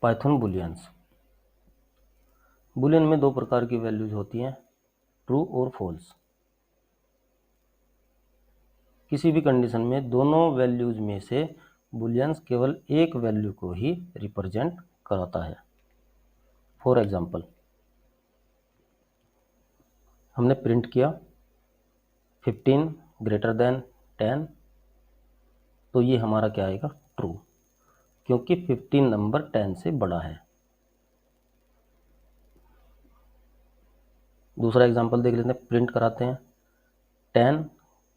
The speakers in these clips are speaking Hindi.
Python bullions. बुलियन में दो प्रकार की वैल्यूज होती हैं, ट्रू और फॉल्स। किसी भी कंडीशन में दोनों वैल्यूज में से बुलियंस केवल एक वैल्यू को ही रिप्रेजेंट कराता है। फॉर एग्जांपल, हमने प्रिंट किया 15 ग्रेटर देन 10, तो ये हमारा क्या आएगा, ट्रू, क्योंकि 15 नंबर 10 से बड़ा है। दूसरा एग्जांपल देख लेते हैं, प्रिंट कराते हैं 10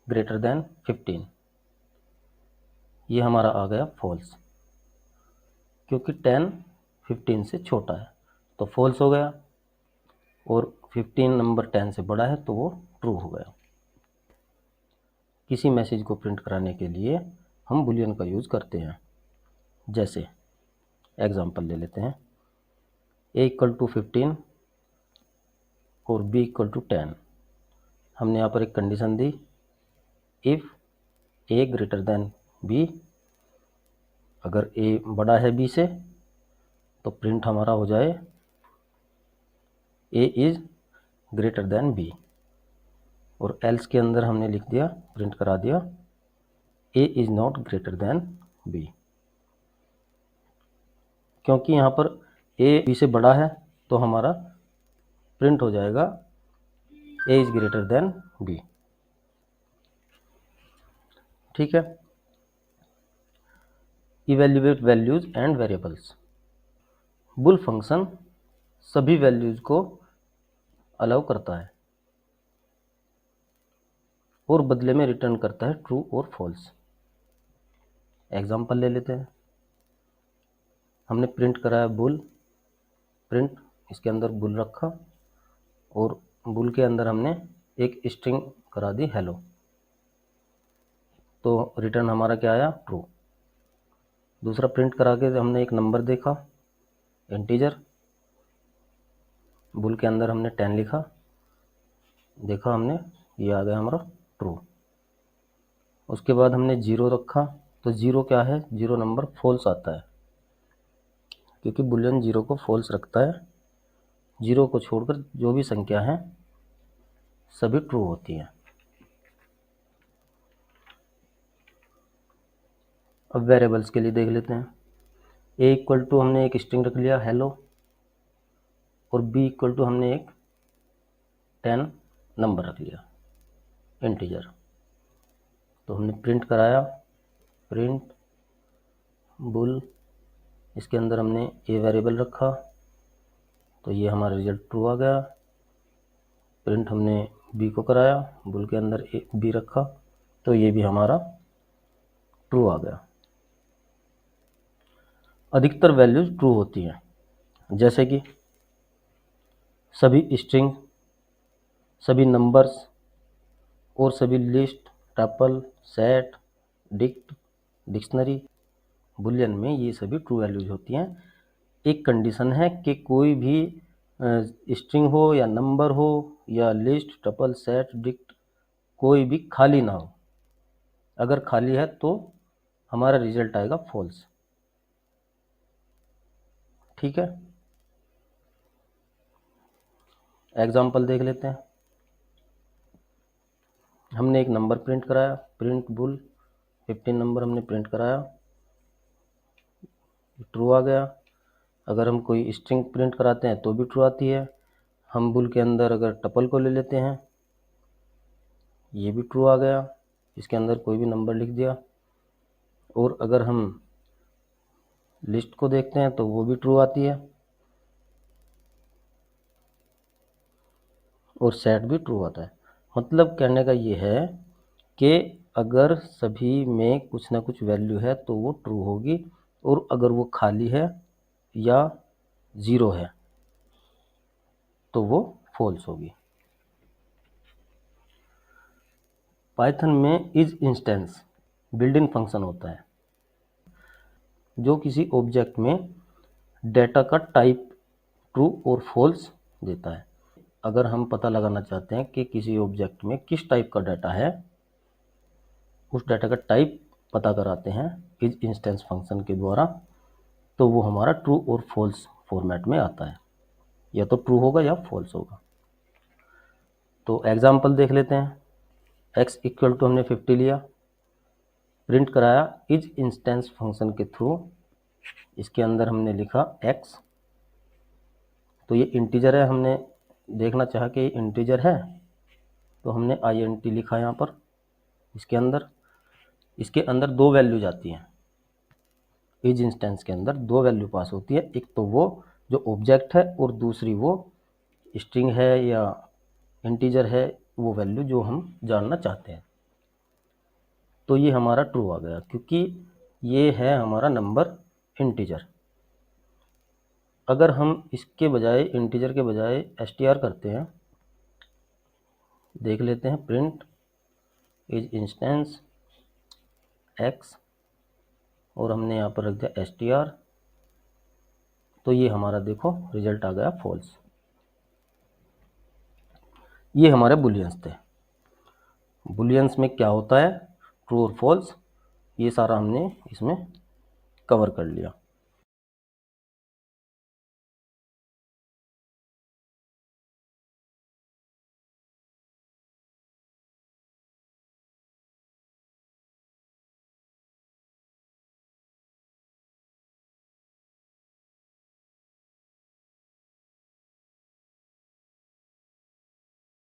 ग्रेटर देन 15, ये हमारा आ गया फॉल्स, क्योंकि 10 15 से छोटा है तो फॉल्स हो गया, और 15 नंबर 10 से बड़ा है तो वो ट्रू हो गया। किसी मैसेज को प्रिंट कराने के लिए हम बुलियन का यूज़ करते हैं। जैसे एग्जांपल ले लेते हैं, a = 15 और b = 10। हमने यहाँ पर एक condition the, if a greater than b, अगर a बड़ा है b से तो प्रिंट हमारा हो जाए a is greater than b, और एल्स के अंदर हमने लिख दिया, प्रिंट करा दिया a is not greater than b, क्योंकि यहाँ पर a b से बड़ा है तो हमारा प्रिंट हो जाएगा a is greater than b। ठीक है। Evaluate values and variables. Bull function सभी वैल्यूज को अलाउ करता है और बदले में रिटर्न करता है ट्रू और फॉल्स। एग्जांपल ले लेते हैं, हमने प्रिंट कराया बुल, प्रिंट, इसके अंदर बुल रखा और बुल के अंदर हमने एक स्ट्रिंग करा दी हेलो, तो रिटर्न हमारा क्या आया, ट्रू। दूसरा प्रिंट करा के हमने एक नंबर देखा, इंटीजर, बुल के अंदर हमने 10 लिखा, देखा हमने, ये आ गया हमारा ट्रू। उसके बाद हमने 0 रखा, तो 0 क्या है, 0 नंबर फॉल्स आता है, क्योंकि बुलियन 0 को फॉल्स रखता है। 0 को छोड़कर जो भी संख्या है सभी ट्रू होती हैं। अब वेरिएबल्स के लिए देख लेते हैं, a = हमने एक स्ट्रिंग रख लिया हेलो, और b = हमने एक 10 नंबर रख लिया इंटीजर। तो हमने प्रिंट कराया, प्रिंट बुल, इसके अंदर हमने a वेरिएबल रखा, तो ये हमारा रिजल्ट ट्रू आ गया। प्रिंट हमने b को कराया, बुल के अंदर b रखा, तो ये भी हमारा ट्रू आ गया। अधिकतर वैल्यूज ट्रू होती हैं, जैसे कि सभी स्ट्रिंग, सभी नंबर्स और सभी list, tuple, set, dict, dictionary. Boolean में ये सभी ट्रू वैल्यूज होती हैं। एक कंडीशन है कि कोई भी स्ट्रिंग हो या नंबर हो या लिस्ट, टपल, सेट, डिक्ट, कोई भी खाली ना हो। अगर खाली है तो हमारा रिजल्ट आएगा फॉल्स। ठीक है। एग्जाम्पल देख लेते हैं, हमने एक नंबर प्रिंट कराया, प्रिंट बुल, 15 नंबर हमने प्रिंट कराया, ट्रू आ गया। अगर हम कोई स्ट्रिंग प्रिंट कराते हैं तो भी ट्रू आती है। हम बुल के अंदर अगर टपल को ले लेते हैं, ये भी ट्रू आ गया, इसके अंदर कोई भी नंबर लिख दिया। और अगर हम लिस्ट को देखते हैं तो वो भी ट्रू आती है, और सेट भी ट्रू आता है। मतलब कहने का ये है कि अगर सभी में कुछ ना कुछ वैल्यू है तो वो ट्रू होगी, और अगर वो खाली है या 0 है तो वो फॉल्स होगी। पाइथन में is instance built in function होता है, जो किसी ऑब्जेक्ट में डेटा का टाइप ट्रू और फॉल्स देता है। अगर हम पता लगाना चाहते हैं कि किसी ऑब्जेक्ट में किस टाइप का डाटा है, उस डाटा का टाइप पता कराते हैं इज इंस्टेंस फंक्शन के द्वारा। तो वो हमारा ट्रू और फॉल्स फॉर्मेट में आता है, या तो ट्रू होगा या फॉल्स होगा। तो एग्जाम्पल देख लेते हैं। x इक्वल टू हमने 50 लिया, प्रिंट कराया इज इंस्टेंस फंक्शन के थ्रू, इसके अंदर हमने लिखा x, तो ये इंटीजर है, हमने देखना चाहा कि ये इंटीजर है, तो हमने int लिखा यहाँ पर। इसके अंदर दो वैल्यूज आती हैं, इज इंस्टेंस के अंदर दो वैल्यू पास होती है, एक तो वो जो ऑब्जेक्ट है और दूसरी वो स्ट्रिंग है या इंटीजर है, वो वैल्यू जो हम जानना चाहते हैं। तो ये हमारा ट्रू आ गया क्योंकि ये है हमारा नंबर इंटीजर। अगर हम इसके बजाय इंटीजर के बजाय str करते हैं, देख लेते हैं, प्रिंट इज इंस्टेंस x और हमने यहाँ पर रख दिया str, तो ये हमारा देखो रिजल्ट आ गया फॉल्स। ये हमारे बुलियंस थे। बुलियंस में क्या होता है, ट्रू और फॉल्स, ये सारा हमने इसमें कवर कर लिया।